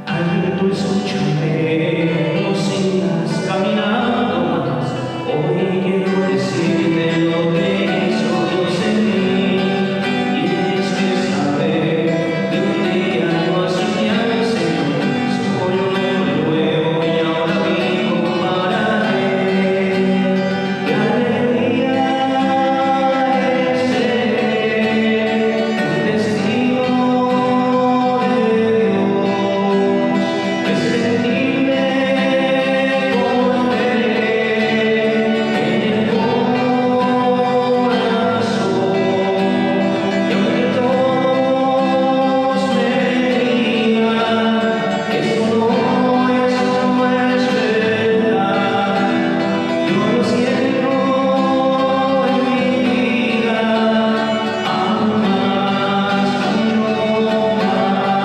Alberto, escúchame, no sigas caminando más. Hoy quiero decirte lo que hizo Dios en mí. Y es que saber que un día no asumía el Señor. Soy un hombre nuevo y ahora vivo para Él. ¡Qué alegría es ser un testigo de Dios! Sentirme con fe en el corazón, y aunque todos me digan que esto no es verdad, yo lo siento en mi vida, aún más, mucho más.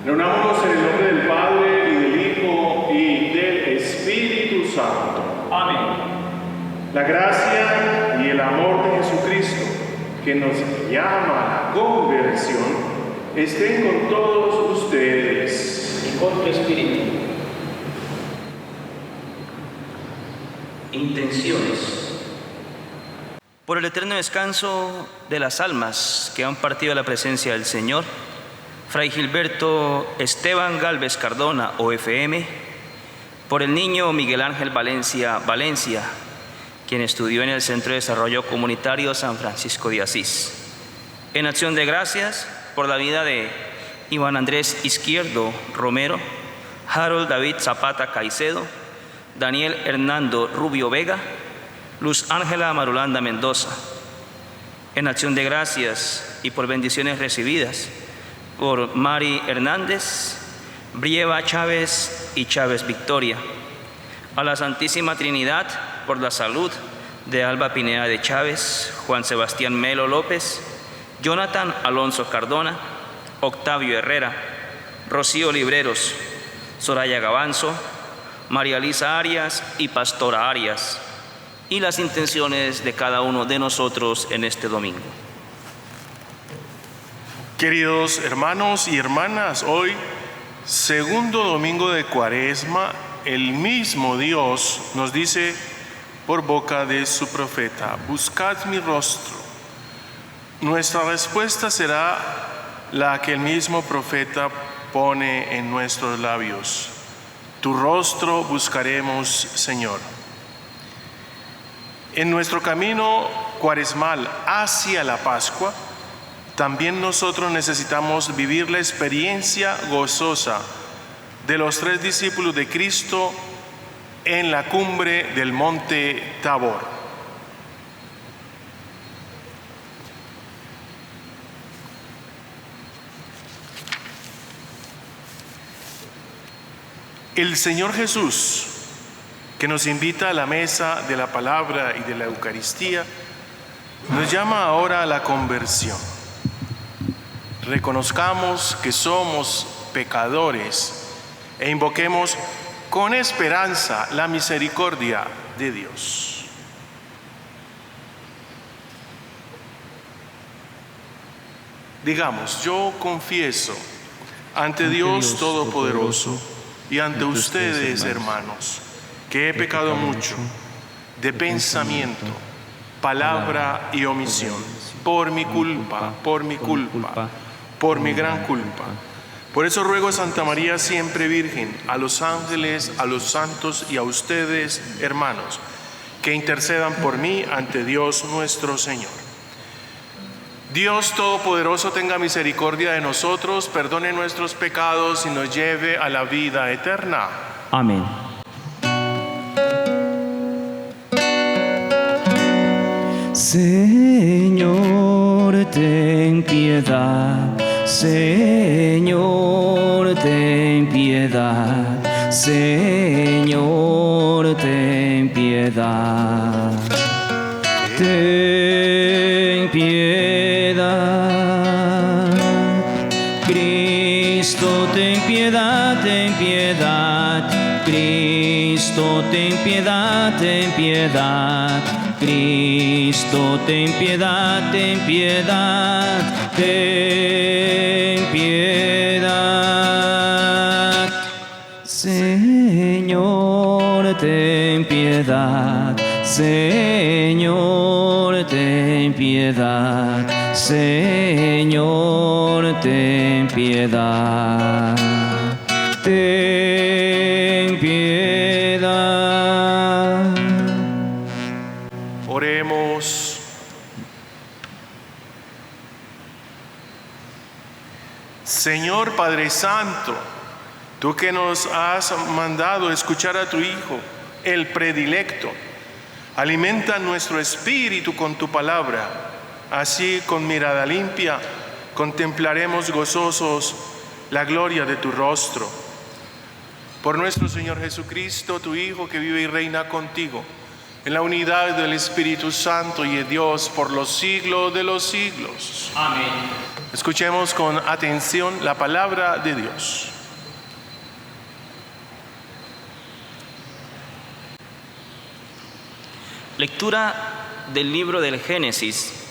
Reunámonos en el nombre del Padre, y del Hijo, y del Espíritu Santo. Amén. La gracia y el amor de Jesucristo, que nos llama a la conversión, estén con todos ustedes. Y con tu espíritu. Intenciones. Por el eterno descanso de las almas que han partido a la presencia del Señor, Fray Gilberto Esteban Galvez Cardona, OFM, por el niño Miguel Ángel Valencia, quien estudió en el Centro de Desarrollo Comunitario San Francisco de Asís. En acción de gracias por la vida de Iván Andrés Izquierdo Romero, Harold David Zapata Caicedo, Daniel Hernando Rubio Vega, Luz Ángela Marulanda Mendoza. En acción de gracias y por bendiciones recibidas por Mari Hernández, Brieva Chávez y Chávez Victoria. A la Santísima Trinidad por la salud de Alba Pineda de Chávez, Juan Sebastián Melo López, Jonathan Alonso Cardona, Octavio Herrera, Rocío Libreros, Soraya Gavanzo, María Lisa Arias y Pastora Arias, y las intenciones de cada uno de nosotros en este domingo. Queridos hermanos y hermanas, hoy, segundo domingo de Cuaresma, el mismo Dios nos dice por boca de su profeta: buscad mi rostro. Nuestra respuesta será la que el mismo profeta pone en nuestros labios: tu rostro buscaremos, Señor. En nuestro camino cuaresmal hacia la Pascua, también nosotros necesitamos vivir la experiencia gozosa de los 3 discípulos de Cristo en la cumbre del monte Tabor. El Señor Jesús, que nos invita a la mesa de la palabra y de la Eucaristía, nos llama ahora a la conversión. Reconozcamos que somos pecadores e invoquemos con esperanza la misericordia de Dios. Digamos: yo confieso ante Dios Todopoderoso y ante ustedes, hermanos, que he pecado mucho de pensamiento, palabra y omisión, por mi culpa, por mi gran culpa. Por eso ruego a Santa María siempre Virgen, a los ángeles, a los santos y a ustedes, hermanos, que intercedan por mí ante Dios nuestro Señor. Dios Todopoderoso tenga misericordia de nosotros, perdone nuestros pecados y nos lleve a la vida eterna. Amén. Señor, ten piedad. Señor, ten piedad. Señor, ten piedad. Ten piedad. Cristo, ten piedad, ten piedad. Cristo, ten piedad, ten piedad. Cristo, ten piedad, ten piedad, ten piedad. Señor, ten piedad. Señor, ten piedad. Señor, ten piedad. Ten piedad. Oremos. Señor Padre Santo, tú que nos has mandado escuchar a tu Hijo, el predilecto, alimenta nuestro espíritu con tu palabra. Así, con mirada limpia, contemplaremos gozosos la gloria de tu rostro. Por nuestro Señor Jesucristo, tu Hijo, que vive y reina contigo, en la unidad del Espíritu Santo y de Dios por los siglos de los siglos. Amén. Escuchemos con atención la palabra de Dios. Lectura del libro del Génesis.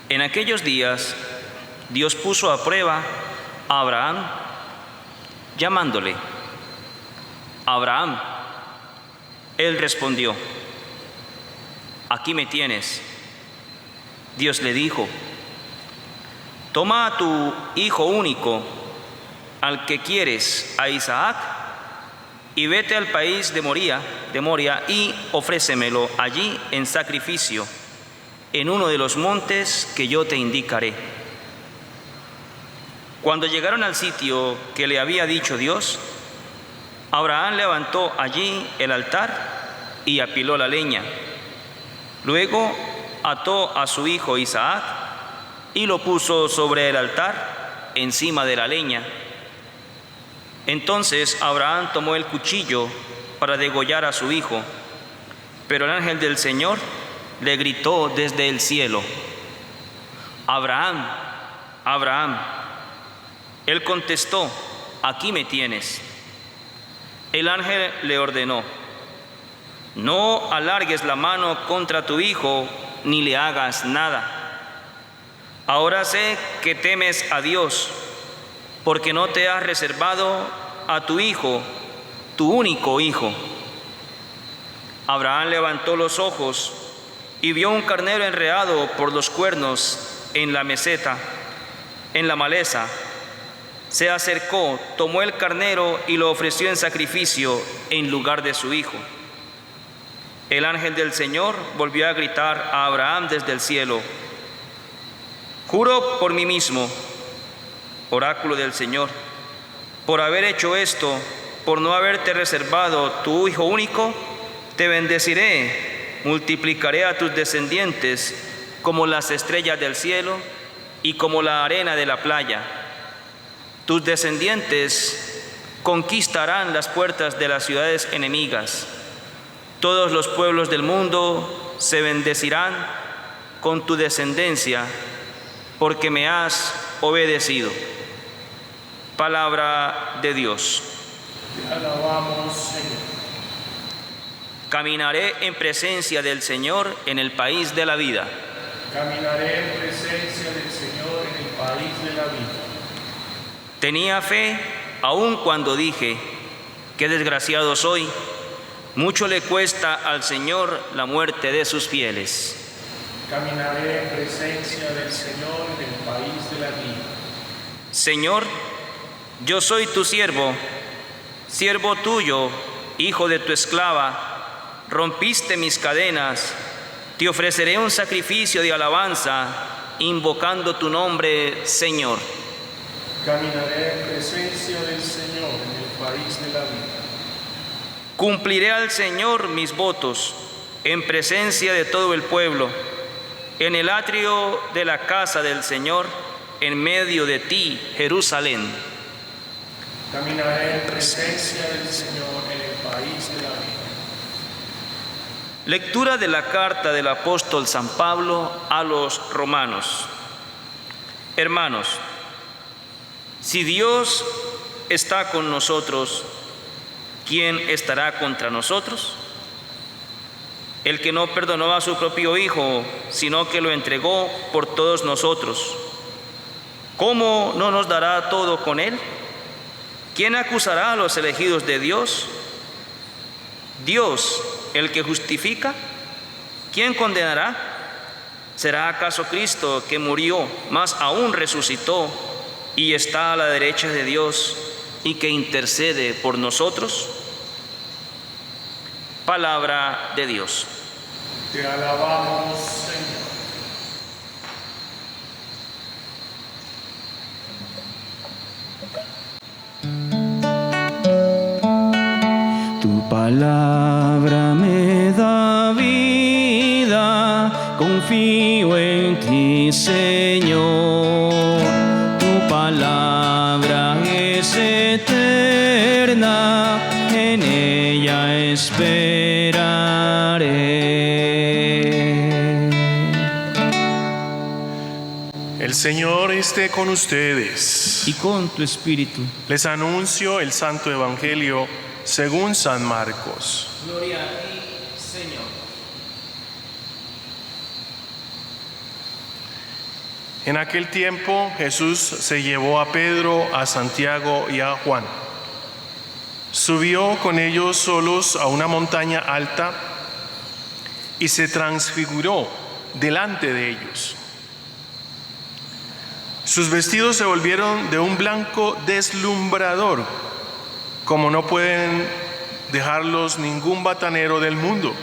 En aquellos días, Dios puso a prueba a Abraham, llamándole: Abraham. Él respondió: aquí me tienes. Dios le dijo: toma a tu hijo único, al que quieres, a Isaac, y vete al país de Moria, y ofrécemelo allí en sacrificio, en uno de los montes que yo te indicaré. Cuando llegaron al sitio que le había dicho Dios, Abraham levantó allí el altar y apiló la leña. Luego ató a su hijo Isaac y lo puso sobre el altar encima de la leña. Entonces Abraham tomó el cuchillo para degollar a su hijo, pero el ángel del Señor le gritó desde el cielo: Abraham, Abraham. Él contestó: aquí me tienes. El ángel le ordenó: no alargues la mano contra tu hijo ni le hagas nada. Ahora sé que temes a Dios, porque no te has reservado a tu hijo, tu único hijo. Abraham levantó los ojos y vio un carnero enredado por los cuernos en la meseta, en la maleza. Se acercó, tomó el carnero y lo ofreció en sacrificio en lugar de su hijo. El ángel del Señor volvió a gritar a Abraham desde el cielo: juro por mí mismo, oráculo del Señor, por haber hecho esto, por no haberte reservado tu hijo único, te bendeciré, multiplicaré a tus descendientes como las estrellas del cielo y como la arena de la playa. Tus descendientes conquistarán las puertas de las ciudades enemigas. Todos los pueblos del mundo se bendecirán con tu descendencia, porque me has obedecido. Palabra de Dios. Te alabamos, Señor. Caminaré en presencia del Señor en el país de la vida. Caminaré en presencia del Señor en el país de la vida. Tenía fe aun cuando dije: qué desgraciado soy. Mucho le cuesta al Señor la muerte de sus fieles. Caminaré en presencia del Señor en el país de la vida. Señor, yo soy tu siervo, siervo tuyo, hijo de tu esclava. Rompiste mis cadenas, te ofreceré un sacrificio de alabanza invocando tu nombre, Señor. Caminaré en presencia del Señor en el país de la vida. Cumpliré al Señor mis votos en presencia de todo el pueblo, en el atrio de la casa del Señor, en medio de ti, Jerusalén. Caminaré en presencia del Señor en el país de la vida. Lectura de la carta del apóstol San Pablo a los romanos. Hermanos, si Dios está con nosotros, ¿quién estará contra nosotros? El que no perdonó a su propio Hijo, sino que lo entregó por todos nosotros, ¿cómo no nos dará todo con él? ¿Quién acusará a los elegidos de Dios? Dios, el que justifica. ¿Quién condenará? ¿Será acaso Cristo, que murió, más aún resucitó y está a la derecha de Dios y que intercede por nosotros? Palabra de Dios. Te alabamos, Señor. Tu palabra me da vida, confío en ti, Señor. Tu palabra es eterna, en ella esperaré. El Señor esté con ustedes. Y con tu espíritu. Les anuncio el Santo Evangelio según San Marcos. Gloria a ti, Señor. En aquel tiempo Jesús se llevó a Pedro, a Santiago y a Juan. Subió con ellos solos a una montaña alta y se transfiguró delante de ellos. Sus vestidos se volvieron de un blanco deslumbrador, como no pueden dejarlos ningún batanero del mundo.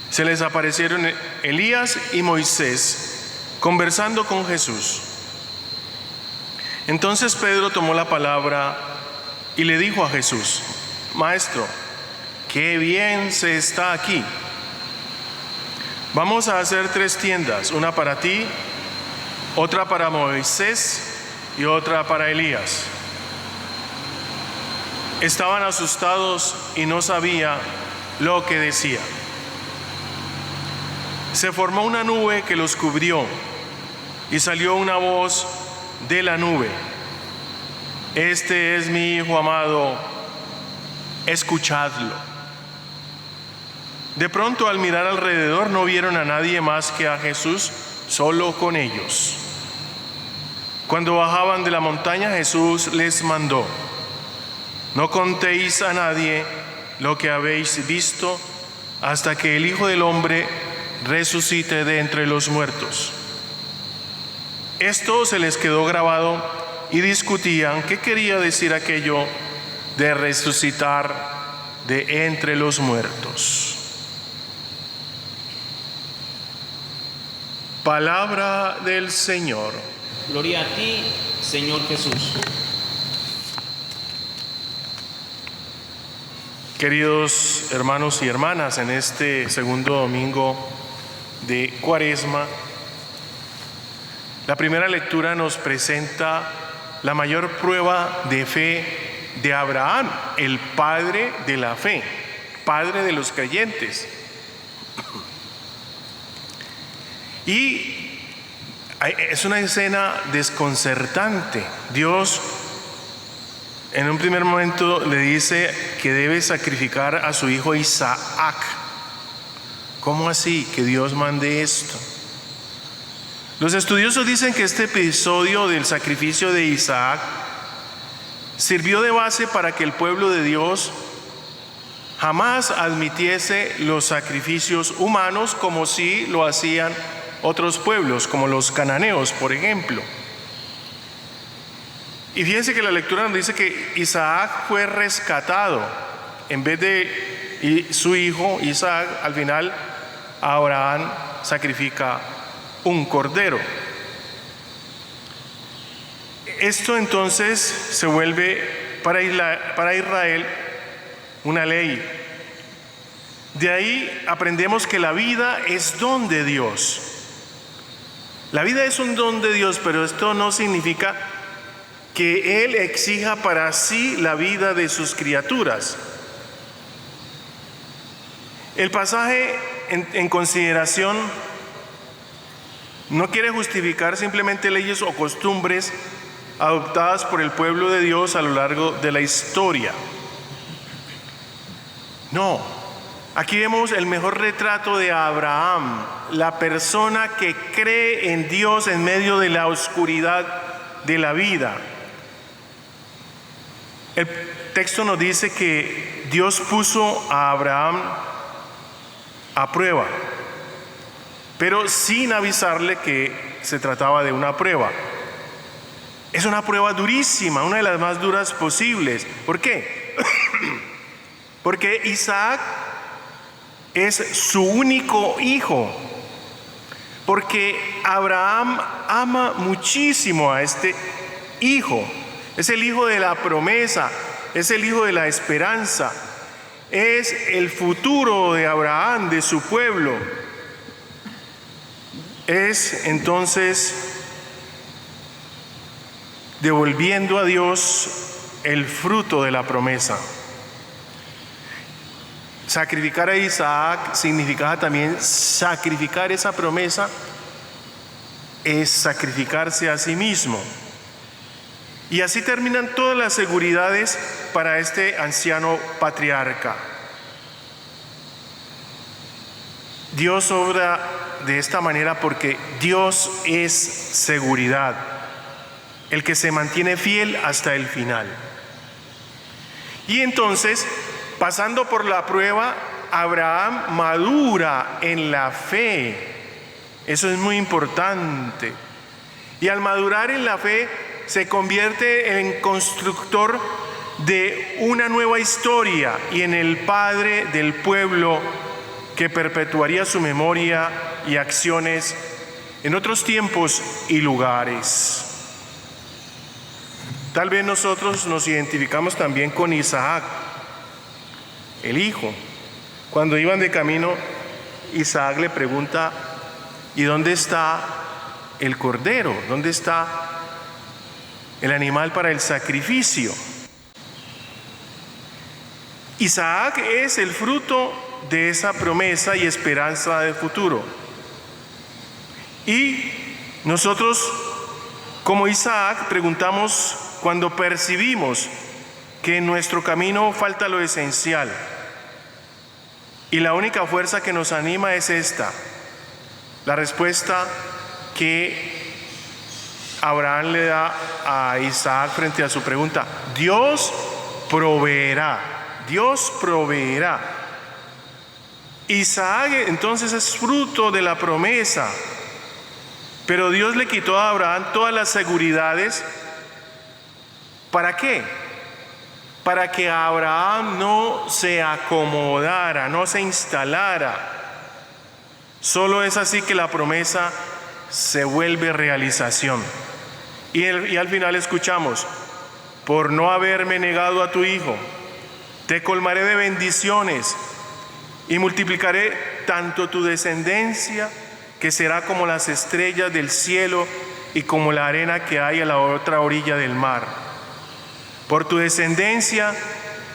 Se les aparecieron Elías y Moisés conversando con Jesús. Entonces Pedro tomó la palabra y le dijo a Jesús: Maestro, qué bien se está aquí. Vamos a hacer 3 tiendas, una para ti, otra para Moisés y otra para Elías. Estaban asustados y no sabían lo que decía. Se formó una nube que los cubrió y salió una voz de la nube: Este es mi Hijo amado, escuchadlo. De pronto, al mirar alrededor, no vieron a nadie más que a Jesús solo con ellos. Cuando bajaban de la montaña, Jesús les mandó: No contéis a nadie lo que habéis visto hasta que el Hijo del Hombre resucite de entre los muertos. Esto se les quedó grabado y discutían qué quería decir aquello de resucitar de entre los muertos. Palabra del Señor. Gloria a ti, Señor Jesús. Queridos hermanos y hermanas, en este segundo domingo de Cuaresma, la primera lectura nos presenta la mayor prueba de fe de Abraham, el padre de la fe, padre de los creyentes. Y es una escena desconcertante. Dios en un primer momento le dice que debe sacrificar a su hijo Isaac. ¿Cómo así que Dios mande esto? Los estudiosos dicen que este episodio del sacrificio de Isaac sirvió de base para que el pueblo de Dios jamás admitiese los sacrificios humanos como si lo hacían otros pueblos, como los cananeos, por ejemplo. Y fíjense que la lectura nos dice que Isaac fue rescatado. En vez de su hijo Isaac, al final Abraham sacrifica un cordero. Esto entonces se vuelve para Israel una ley. De ahí aprendemos que la vida es don de Dios. La vida es un don de Dios, pero esto no significa que Él exija para sí la vida de sus criaturas. El pasaje en consideración no quiere justificar simplemente leyes o costumbres adoptadas por el pueblo de Dios a lo largo de la historia. No, aquí vemos el mejor retrato de Abraham, la persona que cree en Dios en medio de la oscuridad de la vida. El texto nos dice que Dios puso a Abraham a prueba, pero sin avisarle que se trataba de una prueba. Es una prueba durísima, una de las más duras posibles. ¿Por qué? Porque Isaac es su único hijo. Porque Abraham ama muchísimo a este hijo. Es el hijo de la promesa, es el hijo de la esperanza. Es el futuro de Abraham, de su pueblo. Es entonces devolviendo a Dios el fruto de la promesa. Sacrificar a Isaac significaba también sacrificar esa promesa, es sacrificarse a sí mismo. Y así terminan todas las seguridades para este anciano patriarca. Dios obra de esta manera porque Dios es seguridad, el que se mantiene fiel hasta el final. Y entonces, pasando por la prueba, Abraham madura en la fe. Eso es muy importante. Y al madurar en la fe, se convierte en constructor de una nueva historia y en el padre del pueblo que perpetuaría su memoria y acciones en otros tiempos y lugares. Tal vez nosotros nos identificamos también con Isaac, el hijo. Cuando iban de camino, Isaac le pregunta: ¿y dónde está el cordero? ¿Dónde está el animal para el sacrificio? Isaac es el fruto de esa promesa y esperanza del futuro. Y nosotros, como Isaac, preguntamos cuando percibimos que en nuestro camino falta lo esencial. Y la única fuerza que nos anima es esta: la respuesta que Abraham le da a Isaac frente a su pregunta: Dios proveerá, Dios proveerá. Isaac entonces es fruto de la promesa, pero Dios le quitó a Abraham todas las seguridades. ¿Para qué? Para que Abraham no se acomodara, no se instalara. Solo es así que la promesa se vuelve realización. Y al final escuchamos: por no haberme negado a tu hijo, te colmaré de bendiciones y multiplicaré tanto tu descendencia, que será como las estrellas del cielo y como la arena que hay a la otra orilla del mar. Por tu descendencia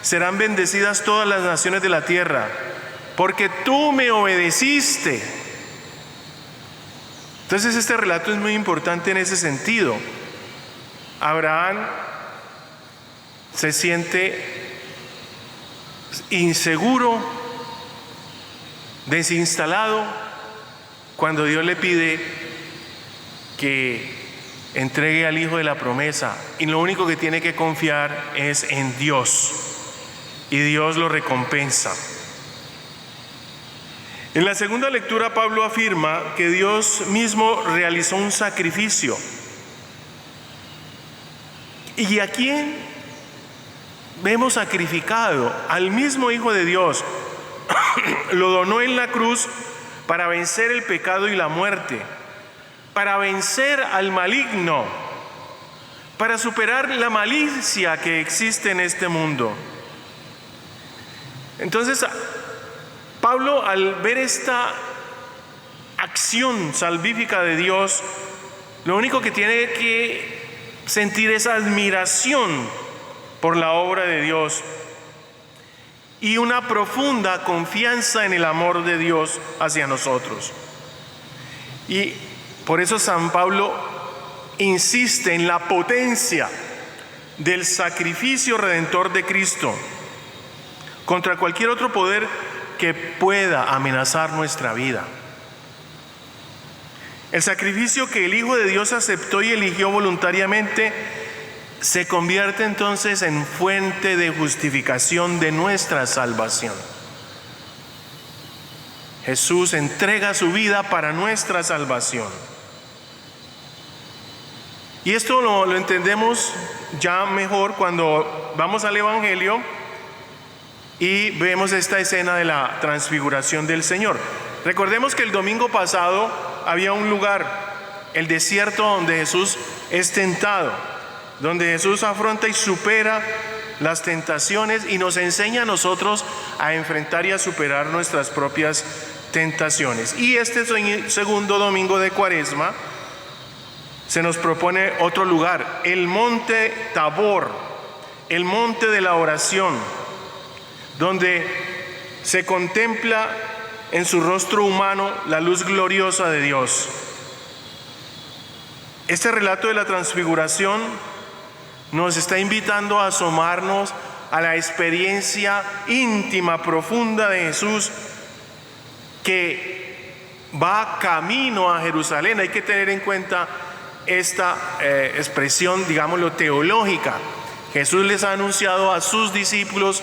serán bendecidas todas las naciones de la tierra, porque tú me obedeciste. Entonces este relato es muy importante en ese sentido. Abraham se siente inseguro, desinstalado, cuando Dios le pide que entregue al hijo de la promesa, y lo único que tiene que confiar es en Dios, y Dios lo recompensa. En la segunda lectura, Pablo afirma que Dios mismo realizó un sacrificio. ¿Y a quién vemos sacrificado? Al mismo Hijo de Dios. Lo donó en la cruz para vencer el pecado y la muerte. para vencer al maligno, para superar la malicia que existe en este mundo. Entonces, Pablo, al ver esta acción salvífica de Dios, lo único que tiene que sentir es admiración por la obra de Dios y una profunda confianza en el amor de Dios hacia nosotros. Y por eso San Pablo insiste en la potencia del sacrificio redentor de Cristo contra cualquier otro poder que pueda amenazar nuestra vida. El sacrificio que el Hijo de Dios aceptó y eligió voluntariamente se convierte entonces en fuente de justificación de nuestra salvación. Jesús entrega su vida para nuestra salvación. Y esto lo entendemos ya mejor cuando vamos al Evangelio y vemos esta escena de la transfiguración del Señor. Recordemos que el domingo pasado había un lugar, el desierto, donde Jesús es tentado, donde Jesús afronta y supera las tentaciones y nos enseña a nosotros a enfrentar y a superar nuestras propias tentaciones. Y este segundo domingo de Cuaresma se nos propone otro lugar, el monte Tabor, el monte de la oración, donde se contempla en su rostro humano la luz gloriosa de Dios. Este relato de la transfiguración nos está invitando a asomarnos a la experiencia íntima, profunda de Jesús, que va camino a Jerusalén. Hay que tener en cuenta esta expresión, digámoslo, teológica. Jesús les ha anunciado a sus discípulos,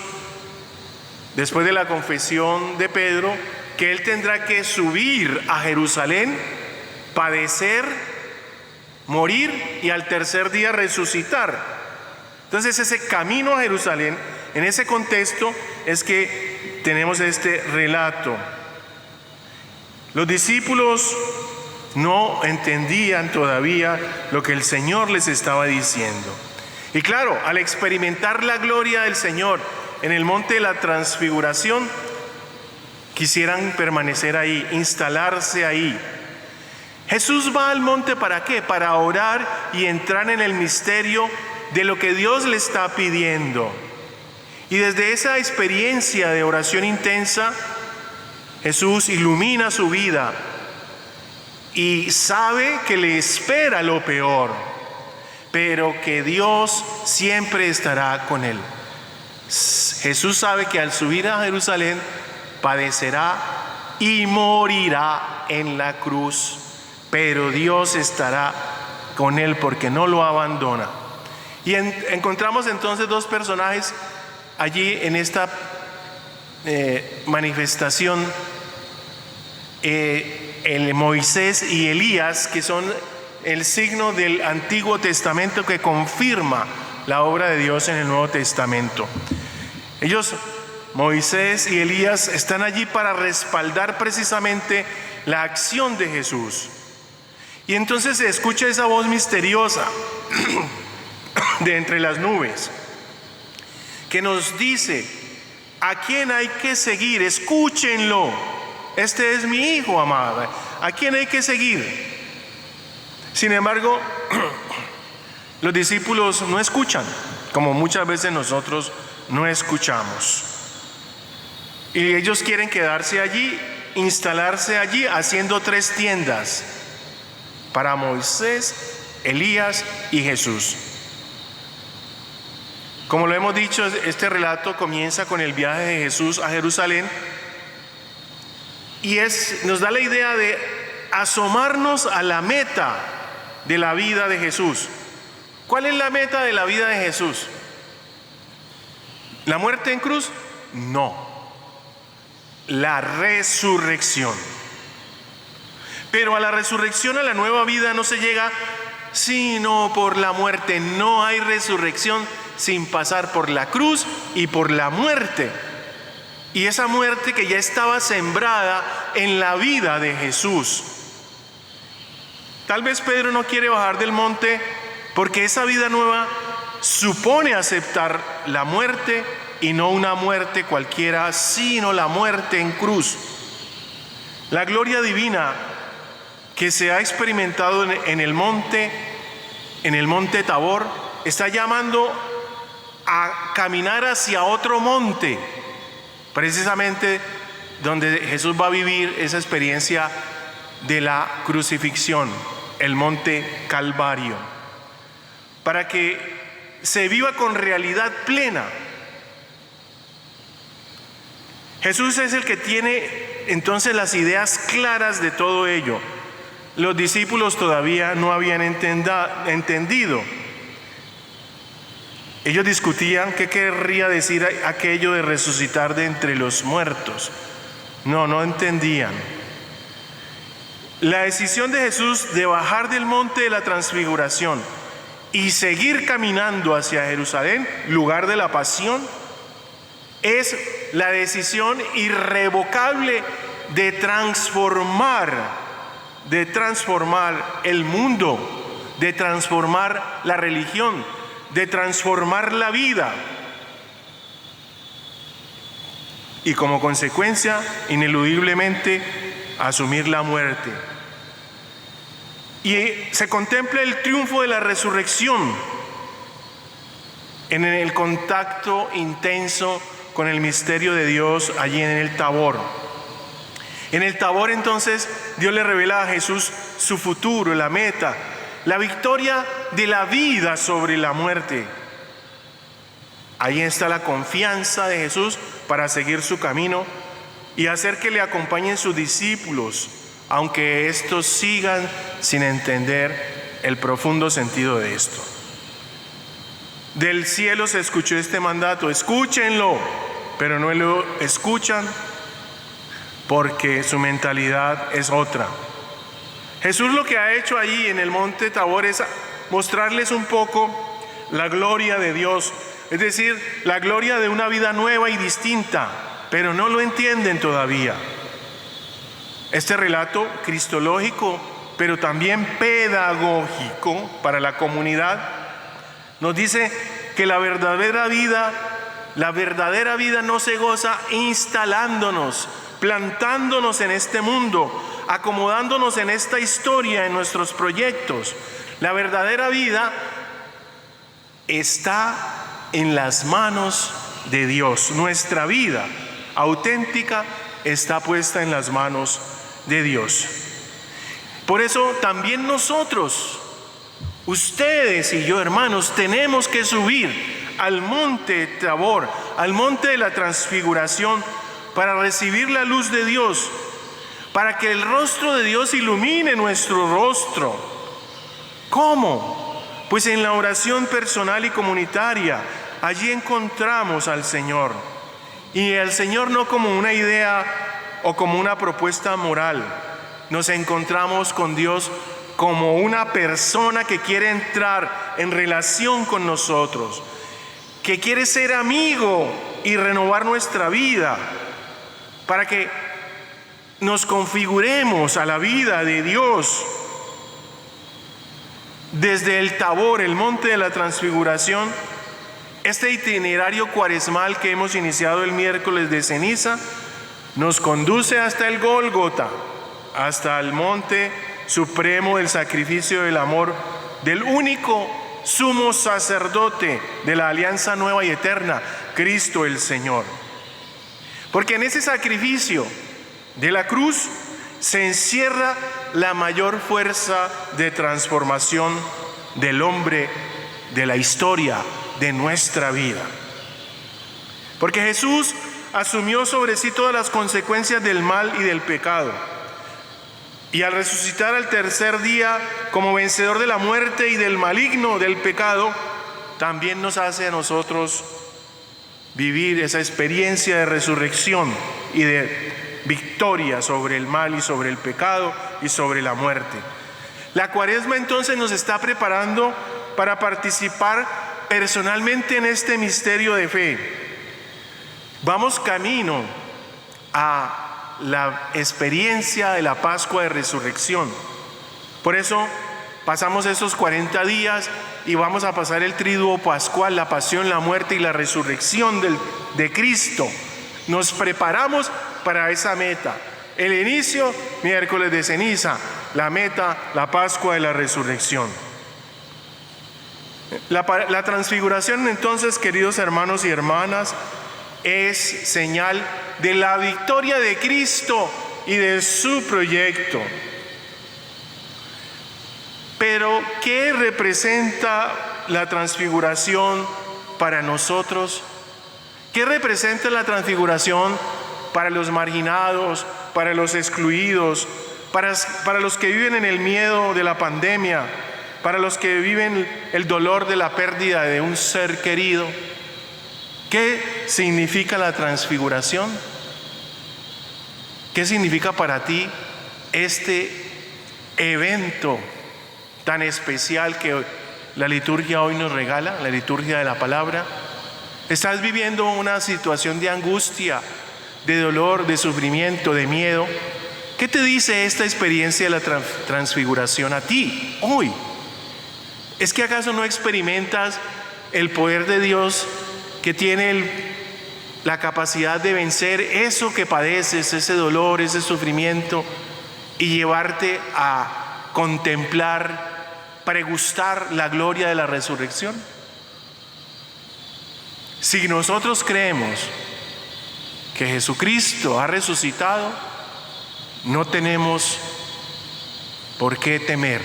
después de la confesión de Pedro, que Él tendrá que subir a Jerusalén, padecer, morir y al tercer día resucitar. Entonces, ese camino a Jerusalén, en ese contexto, es que tenemos este relato. Los discípulos no entendían todavía lo que el Señor les estaba diciendo. Y claro, al experimentar la gloria del Señor en el monte de la transfiguración, quisieran permanecer ahí, instalarse ahí. Jesús va al monte, ¿para qué? Para orar y entrar en el misterio de lo que Dios le está pidiendo. Y desde esa experiencia de oración intensa, Jesús ilumina su vida y sabe que le espera lo peor, pero que Dios siempre estará con él. Jesús sabe que al subir a Jerusalén padecerá y morirá en la cruz, pero Dios estará con él porque no lo abandona. Y encontramos entonces dos personajes allí en esta manifestación, el Moisés y Elías, que son el signo del Antiguo Testamento que confirma la obra de Dios en el Nuevo Testamento. Ellos, Moisés y Elías, están allí para respaldar precisamente la acción de Jesús. Y entonces se escucha esa voz misteriosa de entre las nubes que nos dice: ¿a quién hay que seguir? Escúchenlo. Este es mi hijo amado. ¿A quién hay que seguir? Sin embargo, los discípulos no escuchan, como muchas veces nosotros no escuchamos. Y ellos quieren quedarse allí, instalarse allí, haciendo 3 tiendas para Moisés, Elías y Jesús. Como lo hemos dicho, este relato comienza con el viaje de Jesús a Jerusalén y nos da la idea de asomarnos a la meta de la vida de Jesús. ¿Cuál es la meta de la vida de Jesús? ¿La muerte en cruz? No. La resurrección. Pero a la resurrección, a la nueva vida, no se llega sino por la muerte. No hay resurrección sin pasar por la cruz y por la muerte. Y esa muerte que ya estaba sembrada en la vida de Jesús. Tal vez Pedro no quiere bajar del monte porque esa vida nueva supone aceptar la muerte, y no una muerte cualquiera, sino la muerte en cruz. La gloria divina que se ha experimentado en el monte Tabor, está llamando a caminar hacia otro monte, precisamente donde Jesús va a vivir esa experiencia de la crucifixión, el monte Calvario, para que se viva con realidad plena. Jesús es el que tiene entonces las ideas claras de todo ello. Los discípulos todavía no habían entendido. Ellos discutían qué querría decir aquello de resucitar de entre los muertos. No entendían. La decisión de Jesús de bajar del monte de la transfiguración y seguir caminando hacia Jerusalén, lugar de la pasión, es la decisión irrevocable de transformar el mundo, de transformar la religión, de transformar la vida. Y como consecuencia, ineludiblemente, asumir la muerte. Y se contempla el triunfo de la resurrección en el contacto intenso con el misterio de Dios allí en el Tabor. En el Tabor entonces Dios le revela a Jesús su futuro, la meta, la victoria de la vida sobre la muerte. Ahí está la confianza de Jesús para seguir su camino y hacer que le acompañen sus discípulos, aunque estos sigan sin entender el profundo sentido de esto. Del cielo se escuchó este mandato: escúchenlo, pero no lo escuchan porque su mentalidad es otra. Jesús lo que ha hecho allí en el monte Tabor es mostrarles un poco la gloria de Dios, es decir, la gloria de una vida nueva y distinta, pero no lo entienden todavía. Este relato cristológico, pero también pedagógico para la comunidad, nos dice que la verdadera vida no se goza instalándonos, plantándonos en este mundo, acomodándonos en esta historia, en nuestros proyectos. La verdadera vida está en las manos de Dios. Nuestra vida auténtica está puesta en las manos de Dios. Por eso también nosotros, ustedes y yo, hermanos, tenemos que subir al monte Tabor, al monte de la transfiguración, para recibir la luz de Dios, para que el rostro de Dios ilumine nuestro rostro. ¿Cómo? Pues en la oración personal y comunitaria. Allí encontramos al Señor, y al Señor no como una idea o como una propuesta moral. Nos encontramos con Dios como una persona que quiere entrar en relación con nosotros, que quiere ser amigo y renovar nuestra vida para que nos configuremos a la vida de Dios. Desde el Tabor, el monte de la transfiguración, este itinerario cuaresmal que hemos iniciado el miércoles de ceniza nos conduce hasta el Gólgota, hasta el monte supremo del sacrificio del amor del único sumo sacerdote de la alianza nueva y eterna, Cristo el Señor. Porque en ese sacrificio de la cruz se encierra la mayor fuerza de transformación del hombre, de la historia, de nuestra vida. Porque Jesús asumió sobre sí todas las consecuencias del mal y del pecado. Y al resucitar al tercer día como vencedor de la muerte y del maligno, del pecado, también nos hace a nosotros vivir esa experiencia de resurrección y de victoria sobre el mal y sobre el pecado y sobre la muerte. La Cuaresma entonces nos está preparando para participar personalmente en este misterio de fe. Vamos camino a la experiencia de la Pascua de Resurrección. Por eso pasamos esos 40 días y vamos a pasar el triduo pascual, la pasión, la muerte y la resurrección de Cristo. Nos preparamos para esa meta. El inicio, miércoles de ceniza. La meta, la Pascua de la resurrección. La transfiguración, entonces, queridos hermanos y hermanas, es señal de la victoria de Cristo y de su proyecto. Pero, ¿qué representa la transfiguración para nosotros? ¿Qué representa la transfiguración para los marginados, para los excluidos, para los que viven en el miedo de la pandemia, para los que viven el dolor de la pérdida de un ser querido? ¿Qué significa la transfiguración? ¿Qué significa para ti este evento tan especial que la liturgia hoy nos regala, la liturgia de la palabra? ¿Estás viviendo una situación de angustia, de dolor, de sufrimiento, de miedo? ¿Qué te dice esta experiencia de la transfiguración a ti hoy? ¿Es que acaso no experimentas el poder de Dios que tiene la capacidad de vencer eso que padeces, ese dolor, ese sufrimiento, y llevarte a contemplar, pregustar la gloria de la resurrección? Si nosotros creemos que Jesucristo ha resucitado, no tenemos por qué temer.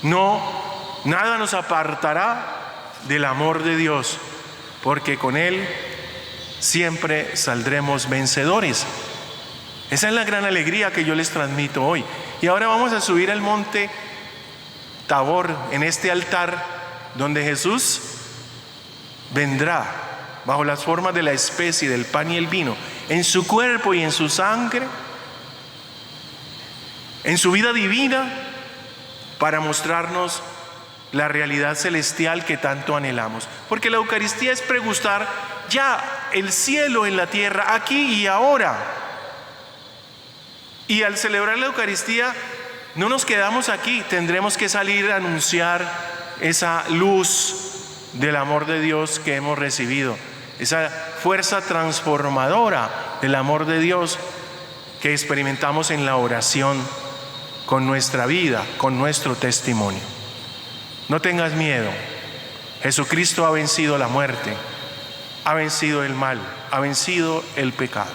Nada nos apartará del amor de Dios, porque con Él siempre saldremos vencedores. Esa es la gran alegría que yo les transmito hoy. Y ahora vamos a subir al monte Tabor, en este altar donde Jesús vendrá bajo las formas de la especie, del pan y el vino, en su cuerpo y en su sangre, en su vida divina, para mostrarnos la realidad celestial que tanto anhelamos. Porque la Eucaristía es pregustar ya el cielo en la tierra, aquí y ahora. Y al celebrar la Eucaristía no nos quedamos aquí, tendremos que salir a anunciar esa luz del amor de Dios que hemos recibido, esa fuerza transformadora del amor de Dios que experimentamos en la oración, con nuestra vida, con nuestro testimonio. No tengas miedo. Jesucristo ha vencido la muerte, ha vencido el mal, ha vencido el pecado.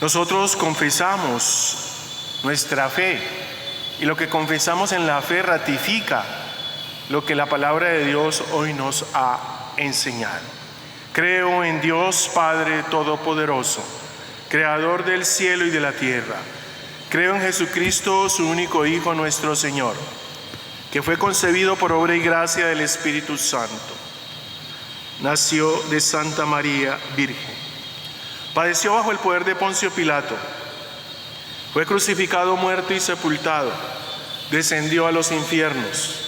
Nosotros confesamos nuestra fe, y lo que confesamos en la fe ratifica lo que la palabra de Dios hoy nos ha enseñado. Creo en Dios Padre Todopoderoso, Creador del cielo y de la tierra. Creo en Jesucristo, su único Hijo, nuestro Señor, que fue concebido por obra y gracia del Espíritu Santo. Nació de Santa María Virgen. Padeció bajo el poder de Poncio Pilato. Fue crucificado, muerto y sepultado. Descendió a los infiernos.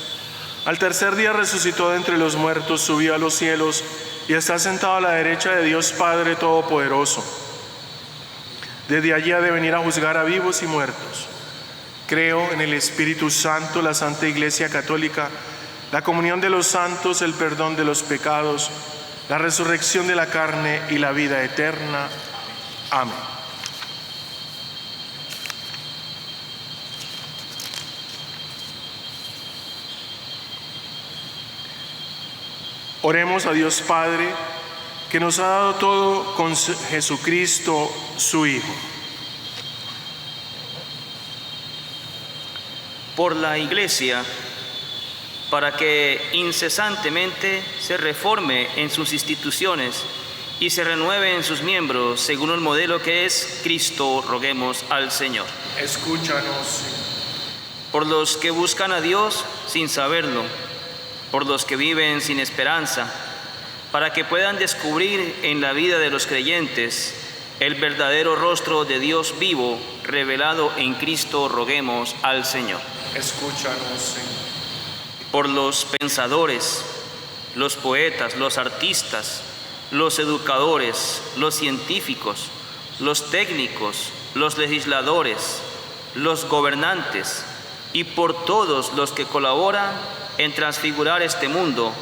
Al tercer día resucitó de entre los muertos, subió a los cielos y está sentado a la derecha de Dios Padre Todopoderoso. Desde allí ha de venir a juzgar a vivos y muertos. Creo en el Espíritu Santo, la Santa Iglesia Católica, la comunión de los santos, el perdón de los pecados, la resurrección de la carne y la vida eterna. Amén. Oremos a Dios Padre, que nos ha dado todo con Jesucristo, su Hijo. Por la Iglesia, para que incesantemente se reforme en sus instituciones y se renueve en sus miembros según el modelo que es Cristo, roguemos al Señor. Escúchanos. Por los que buscan a Dios sin saberlo, por los que viven sin esperanza, para que puedan descubrir en la vida de los creyentes el verdadero rostro de Dios vivo, revelado en Cristo, roguemos al Señor. Escúchanos, Señor. Por los pensadores, los poetas, los artistas, los educadores, los científicos, los técnicos, los legisladores, los gobernantes y por todos los que colaboran en transfigurar este mundo,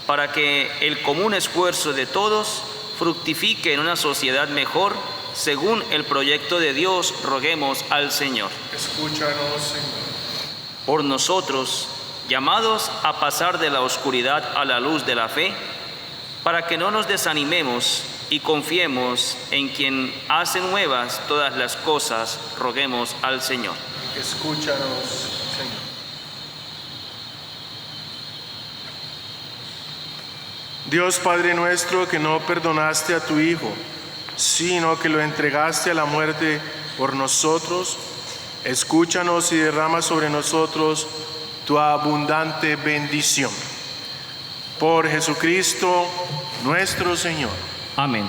para que el común esfuerzo de todos fructifique en una sociedad mejor, según el proyecto de Dios, roguemos al Señor. Escúchanos, Señor. Por nosotros, llamados a pasar de la oscuridad a la luz de la fe, para que no nos desanimemos y confiemos en quien hace nuevas todas las cosas, roguemos al Señor. Escúchanos, Señor. Dios Padre nuestro, que no perdonaste a tu Hijo, sino que lo entregaste a la muerte por nosotros, escúchanos y derrama sobre nosotros tu abundante bendición. Por Jesucristo nuestro Señor. Amén.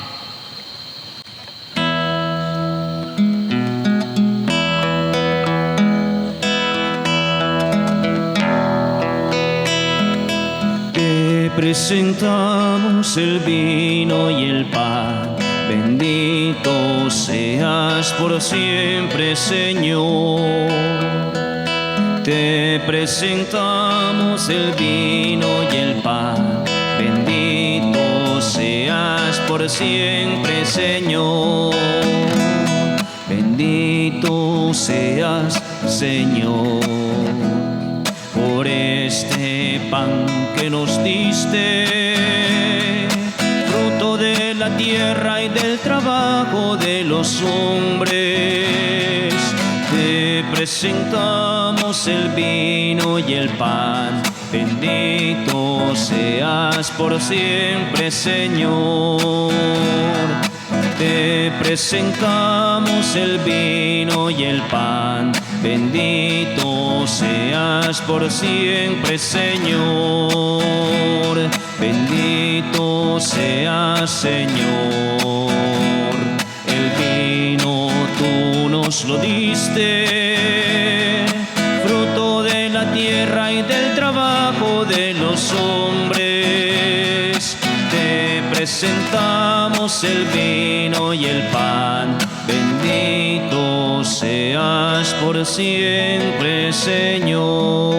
Te presentamos el vino y el pan. Bendito seas por siempre, Señor. Te presentamos el vino y el pan. Bendito seas por siempre, Señor. Bendito seas, Señor, por este pan que nos diste, fruto de la tierra y del trabajo de los hombres. Te presentamos el vino y el pan. Bendito seas por siempre, Señor. Te presentamos el vino y el pan. Bendito seas por siempre, Señor. Bendito seas, Señor. El vino tú nos lo diste, fruto de la tierra y del trabajo de los hombres. Te presentamos el vino y el pan. Bendito seas por siempre, Señor.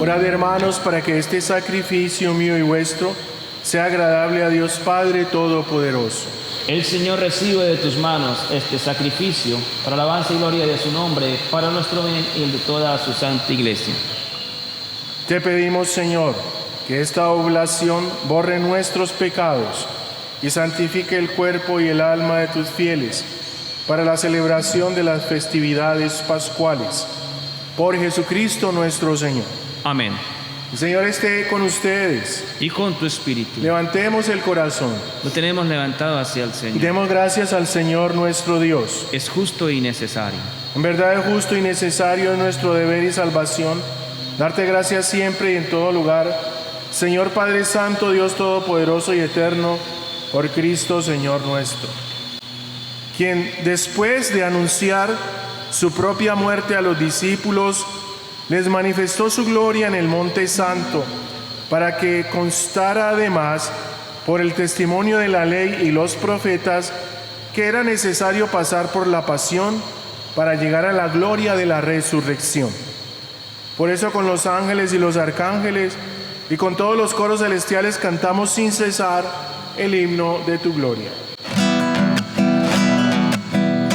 Orad, hermanos, para que este sacrificio mío y vuestro sea agradable a Dios Padre Todopoderoso. El Señor recibe de tus manos este sacrificio para alabanza y gloria de su nombre, para nuestro bien y el de toda su santa iglesia. Te pedimos, Señor, que esta oblación borre nuestros pecados y santifique el cuerpo y el alma de tus fieles para la celebración de las festividades pascuales. Por Jesucristo nuestro Señor. Amén. El Señor esté con ustedes. Y con tu espíritu. Levantemos el corazón. Lo tenemos levantado hacia el Y Señor. demos gracias al Señor nuestro Dios. Es justo y necesario. En verdad es justo y necesario, es nuestro deber y salvación, darte gracias siempre y en todo lugar, Señor Padre Santo, Dios Todopoderoso y Eterno, por Cristo Señor nuestro, quien después de anunciar su propia muerte a los discípulos, les manifestó su gloria en el Monte Santo, para que constara además por el testimonio de la ley y los profetas que era necesario pasar por la pasión para llegar a la gloria de la resurrección. Por eso con los ángeles y los arcángeles y con todos los coros celestiales cantamos sin cesar el himno de tu gloria.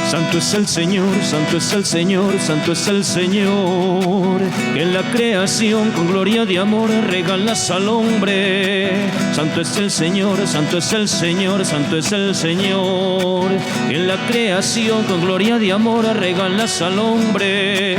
Santo es el Señor, santo es el Señor, santo es el Señor, que en la creación con gloria de amor regalas al hombre. Santo es el Señor, santo es el Señor, santo es el Señor, que en la creación con gloria de amor regalas al hombre.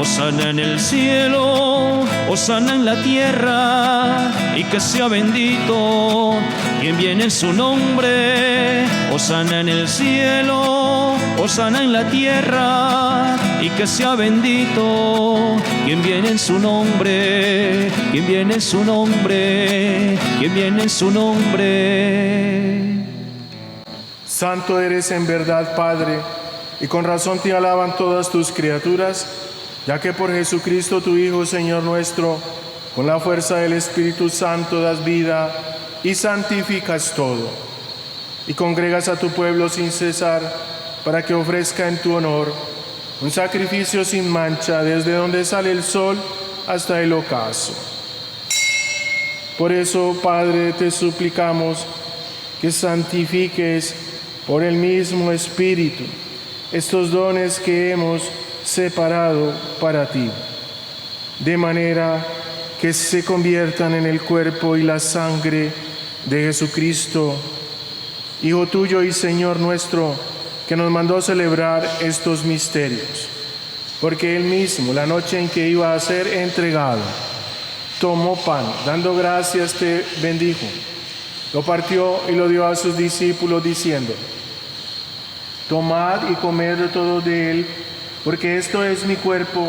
Hosana en el cielo, hosana en la tierra, y que sea bendito quien viene en su nombre. Hosana en el cielo, hosana en la tierra, y que sea bendito quien viene en su nombre, quien viene en su nombre, quien viene en su nombre. Santo eres en verdad, Padre, y con razón te alaban todas tus criaturas, ya que por Jesucristo tu Hijo, Señor nuestro, con la fuerza del Espíritu Santo das vida y santificas todo, y congregas a tu pueblo sin cesar, para que ofrezca en tu honor un sacrificio sin mancha desde donde sale el sol hasta el ocaso. Por eso, Padre, te suplicamos que santifiques por el mismo Espíritu estos dones que hemos separado para ti, de manera que se conviertan en el cuerpo y la sangre de Jesucristo, Hijo tuyo y Señor nuestro, que nos mandó celebrar estos misterios. Porque Él mismo, la noche en que iba a ser entregado, tomó pan, dando gracias te bendijo, lo partió y lo dio a sus discípulos diciendo: tomad y comed de todo de él, porque esto es mi cuerpo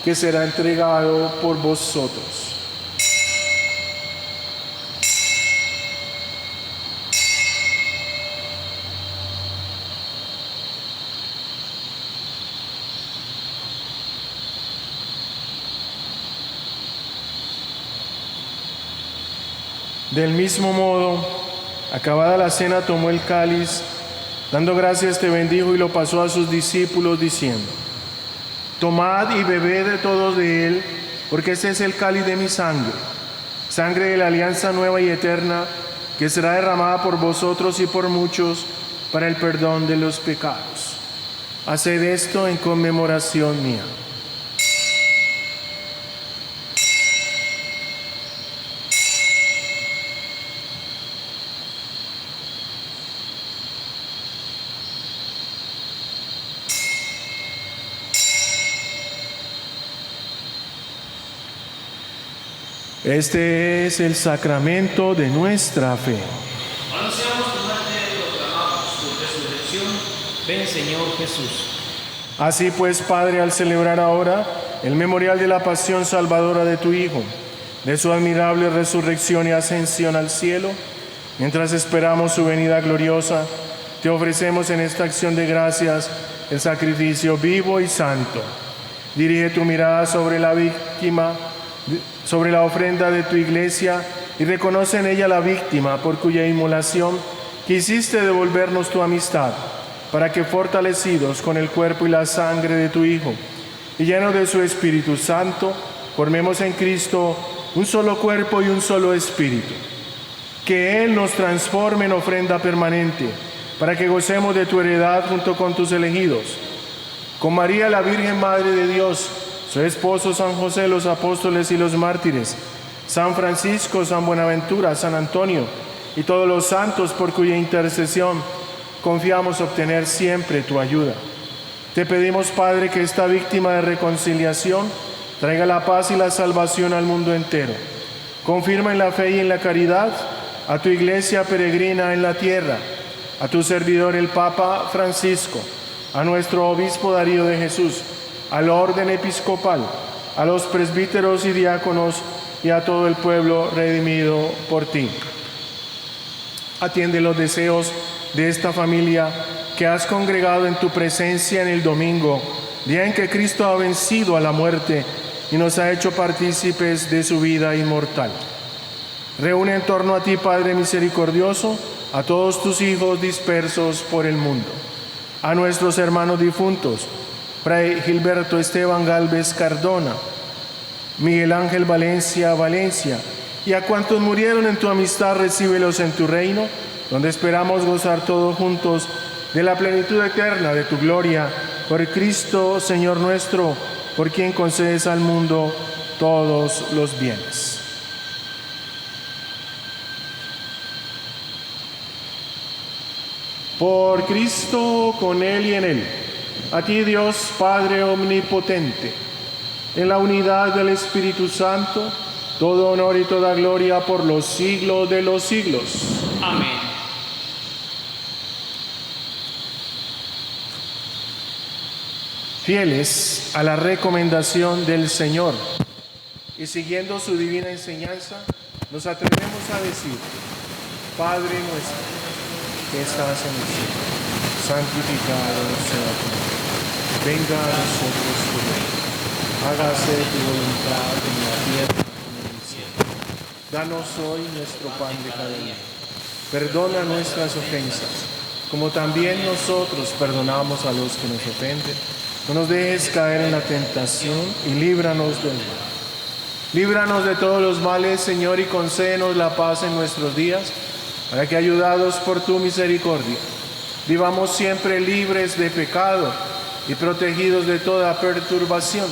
que será entregado por vosotros. Del mismo modo, acabada la cena, tomó el cáliz, dando gracias te bendijo y lo pasó a sus discípulos diciendo: tomad y bebed de todos de él, porque este es el cáliz de mi sangre, sangre de la alianza nueva y eterna, que será derramada por vosotros y por muchos para el perdón de los pecados. Haced esto en conmemoración mía. Este es el sacramento de nuestra fe. Anunciamos tu muerte y proclamamos tu resurrección. Ven, Señor Jesús. Así pues, Padre, al celebrar ahora el memorial de la pasión salvadora de tu Hijo, de su admirable resurrección y ascensión al cielo, mientras esperamos su venida gloriosa, te ofrecemos en esta acción de gracias el sacrificio vivo y santo. Dirige tu mirada sobre la víctima, sobre la ofrenda de tu iglesia, y reconoce en ella la víctima por cuya inmolación quisiste devolvernos tu amistad, para que fortalecidos con el cuerpo y la sangre de tu Hijo y llenos de su Espíritu Santo, formemos en Cristo un solo cuerpo y un solo espíritu. Que Él nos transforme en ofrenda permanente, para que gocemos de tu heredad junto con tus elegidos. Con María, la Virgen Madre de Dios, su esposo San José, los apóstoles y los mártires, San Francisco, San Buenaventura, San Antonio y todos los santos por cuya intercesión confiamos obtener siempre tu ayuda. Te pedimos, Padre, que esta víctima de reconciliación traiga la paz y la salvación al mundo entero. Confirma en la fe y en la caridad a tu iglesia peregrina en la tierra, a tu servidor el Papa Francisco, a nuestro obispo Darío de Jesús, al orden episcopal, a los presbíteros y diáconos y a todo el pueblo redimido por ti. Atiende los deseos de esta familia que has congregado en tu presencia en el domingo, día en que Cristo ha vencido a la muerte y nos ha hecho partícipes de su vida inmortal. Reúne en torno a ti, Padre misericordioso, a todos tus hijos dispersos por el mundo, a nuestros hermanos difuntos, Fray Gilberto Esteban Gálvez Cardona, Miguel Ángel Valencia, y a cuantos murieron en tu amistad, recíbelos en tu reino, donde esperamos gozar todos juntos de la plenitud eterna de tu gloria, por Cristo, Señor nuestro, por quien concedes al mundo todos los bienes. Por Cristo, con Él y en Él, a ti Dios Padre omnipotente, en la unidad del Espíritu Santo, todo honor y toda gloria por los siglos de los siglos. Amén. Fieles a la recomendación del Señor y siguiendo su divina enseñanza, nos atrevemos a decir: Padre nuestro, que estás en el cielo, santificado sea tu nombre. Venga a nosotros tu reino. Hágase tu voluntad en la tierra como en el cielo. Danos hoy nuestro pan de cada día. Perdona nuestras ofensas, como también nosotros perdonamos a los que nos ofenden. No nos dejes caer en la tentación y líbranos del mal. Líbranos de todos los males, Señor, y concédenos la paz en nuestros días, para que, ayudados por tu misericordia, vivamos siempre libres de pecado y protegidos de toda perturbación,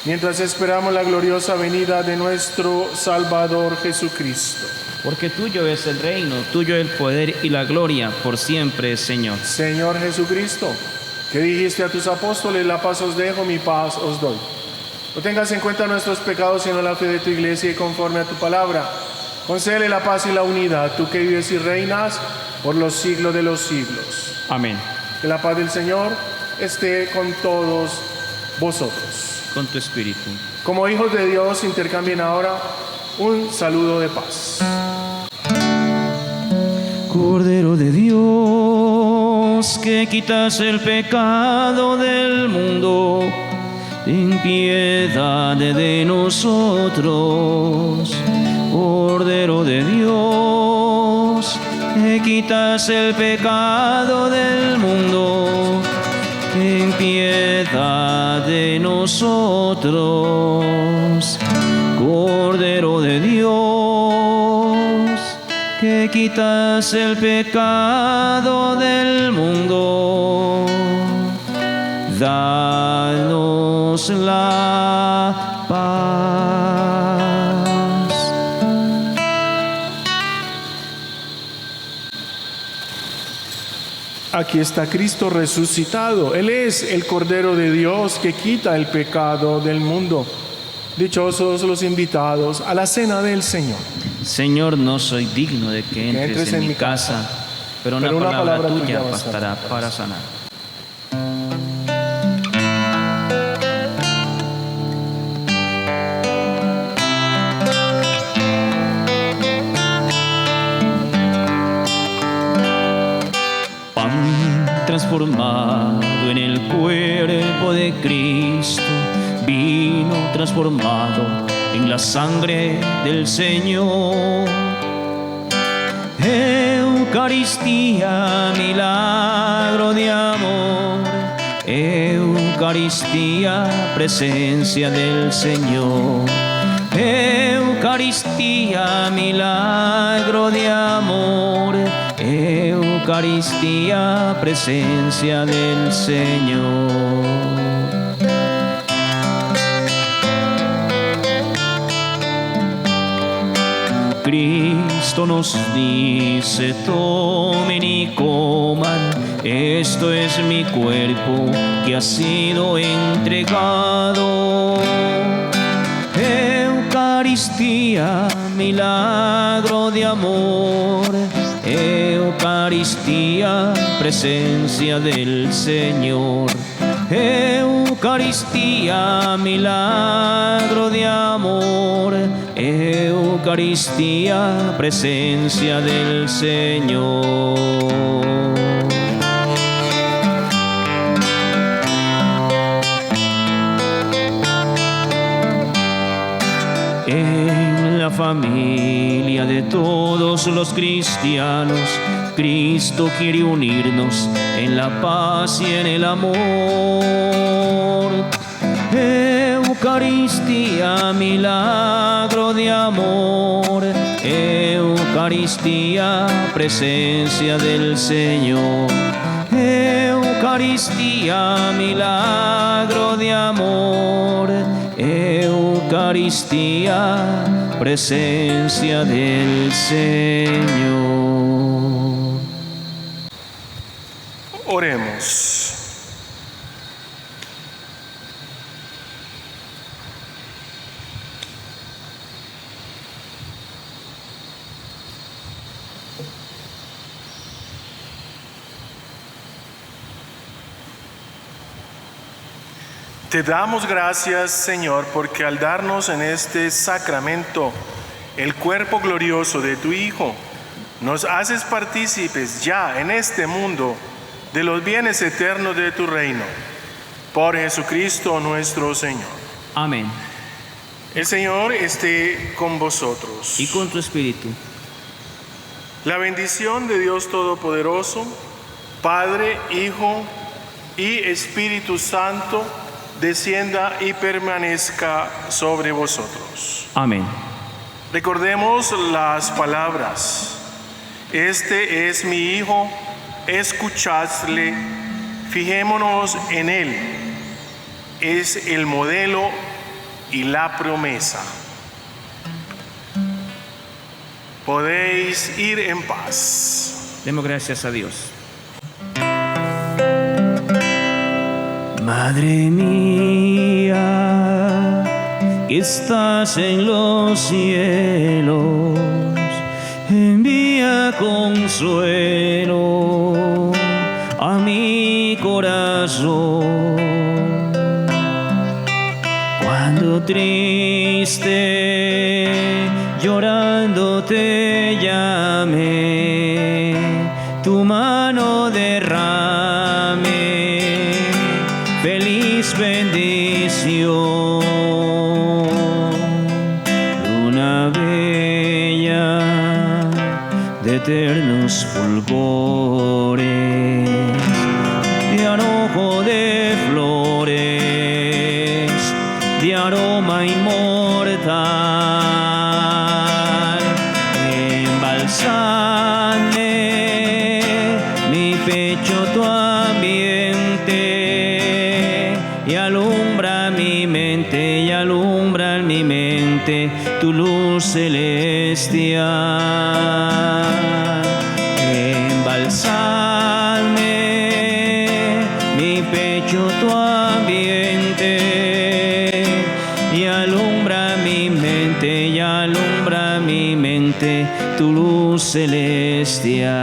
mientras esperamos la gloriosa venida de nuestro Salvador Jesucristo. Porque tuyo es el reino, tuyo el poder y la gloria por siempre, Señor. Señor Jesucristo, que dijiste a tus apóstoles: la paz os dejo, mi paz os doy. No tengas en cuenta nuestros pecados, sino la fe de tu iglesia, y conforme a tu palabra, concédele la paz y la unidad, tú que vives y reinas por los siglos de los siglos. Amén. Que la paz del Señor esté con todos vosotros. Con tu espíritu. Como hijos de Dios, intercambien ahora un saludo de paz. Cordero de Dios, que quitas el pecado del mundo, ten piedad de nosotros. Cordero de Dios, que quitas el pecado del mundo, ten piedad de nosotros. Cordero de Dios, que quitas el pecado del mundo, danos la paz. Aquí está Cristo resucitado. Él es el Cordero de Dios que quita el pecado del mundo. Dichosos los invitados a la cena del Señor. Señor, no soy digno de que entres en mi casa, pero una palabra tuya bastará para sanar. Pan transformado en el cuerpo de Cristo, vino transformado en la sangre del Señor. Eucaristía, milagro de amor. Eucaristía, presencia del Señor. Eucaristía, milagro de amor. Eucaristía, presencia del Señor. Cristo nos dice: tomen y coman, esto es mi cuerpo que ha sido entregado. Eucaristía, milagro de amor. Eucaristía, presencia del Señor. Eucaristía, milagro de amor. Eucaristía, presencia del Señor. En la familia de todos los cristianos, Cristo quiere unirnos en la paz y en el amor. Eucaristía, milagro de amor. Eucaristía, presencia del Señor. Eucaristía, milagro de amor. Eucaristía, presencia del Señor. Oremos. Te damos gracias, Señor, porque al darnos en este sacramento el cuerpo glorioso de tu Hijo, nos haces partícipes ya en este mundo de los bienes eternos de tu reino. Por Jesucristo nuestro Señor. Amén. El Señor esté con vosotros. Y con tu espíritu. La bendición de Dios Todopoderoso, Padre, Hijo y Espíritu Santo, descienda y permanezca sobre vosotros. Amén. Recordemos las palabras. Este es mi Hijo, escuchadle, fijémonos en Él. Es el modelo y la promesa. Podéis ir en paz. Demos gracias a Dios. Madre mía, que estás en los cielos, envía consuelo a mi corazón. Cuando triste, llorando te llame, tu mano derrame feliz bendición. Luna bella de eternos fulgores, de arrojo de flores, de aroma inmortal, embalsame mi pecho tu ambiente y alumbra mi mente, y alumbra mi mente tu luz celestial. Embalsame mi pecho tu ambiente y alumbra mi mente, y alumbra mi mente tu luz celestial.